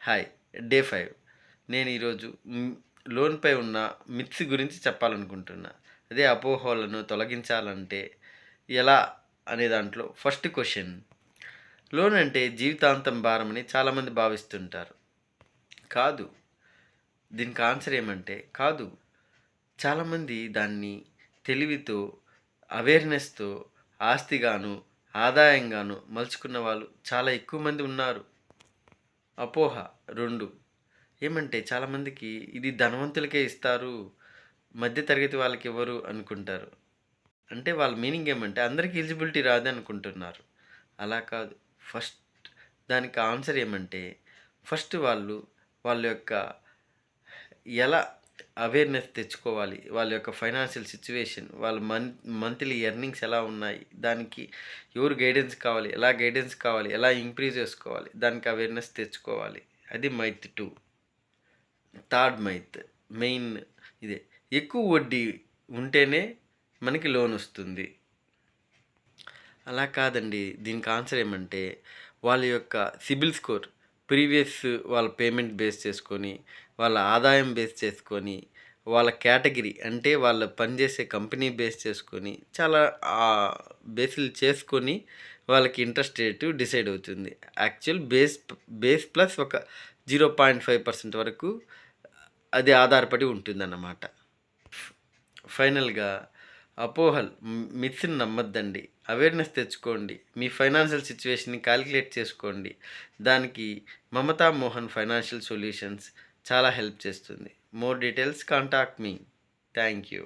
Hi. Day 5. నేను ఈరోజు లోన్‌పై ఉన్న మిత్స్ గురించి చెప్పాలనుకుంటున్నా. అదే అపోహలను తొలగించాలంటే ఎలా అనే దాంట్లో ఫస్ట్ క్వెషన్. లోన్ అంటే జీవితాంతం భారమని చాలామంది భావిస్తుంటారు. కాదు. దీనికి ఆన్సర్ ఏమంటే కాదు. చాలామంది దాన్ని తెలివితో, అవేర్‌నెస్‌తో ఆస్తిగాను, ఆదాయంగాను మలుచుకున్న వాళ్ళు చాలా ఎక్కువ మంది ఉన్నారు. అపోహ 2. ఏమంటే చాలామందికి ఇది ధనవంతులకే ఇస్తారు. మధ్య తరగతి వాళ్ళకివ్వరు అనుకుంటారు. అంటే వాళ్ళ మీనింగ్ ఏమంటే అందరికి ఎలిజిబిలిటీ రాదనుకుంటున్నారు. అలా కాదు. ఫస్ట్ దానికి ఆన్సర్ ఏమంటే ఫస్ట్ వాళ్ళు వాళ్ళ యొక్క ఎలా అవేర్‌నెస్ తెచ్చుకోవాలి. వాళ్ళ యొక్క ఫైనాన్షియల్ సిట్యుయేషన్, వాళ్ళ మంత్లీ ఎర్నింగ్స్ ఎలా ఉన్నాయి? దానికి ఎవరు గైడెన్స్ కావాలి? ఎలా గైడెన్స్ కావాలి? ఎలా ఇంక్రీజ్ చేసుకోవాలి? దానికి అవేర్‌నెస్ తెచ్చుకోవాలి. అది మైత్ 2. థర్డ్ మైత్ మెయిన్ ఇదే. ఎక్కువ వడ్డీ ఉంటేనే మనకి లోన్ వస్తుంది. అలా కాదండి. దీనికి ఆన్సర్ ఏమంటే వాళ్ళ యొక్క సిబిల్ స్కోర్, ప్రీవియస్ వాళ్ళ పేమెంట్ బేస్ చేసుకొని, వాళ్ళ ఆదాయం బేస్ చేసుకొని, వాళ్ళ కేటగిరీ అంటే వాళ్ళు పనిచేసే కంపెనీ బేస్ చేసుకొని చాలా బేస్‌లు చేసుకొని వాళ్ళకి ఇంట్రెస్ట్ రేటు డిసైడ్ అవుతుంది. యాక్చువల్ బేస్ ప్లస్ ఒక 0.5% వరకు అది ఆధారపడి ఉంటుందన్నమాట. ఫైనల్‌గా అపోహలు, మిత్స్‌ని నమ్మొద్దండి. అవేర్‌నెస్ తెచ్చుకోండి. మీ ఫైనాన్షియల్ సిట్యుయేషన్‌ని కాలిక్యులేట్ చేసుకోండి. దానికి మమతా మోహన్ ఫైనాన్షియల్ సొల్యూషన్స్ చాలా హెల్ప్ చేస్తుంది. More details contact me. Thank you.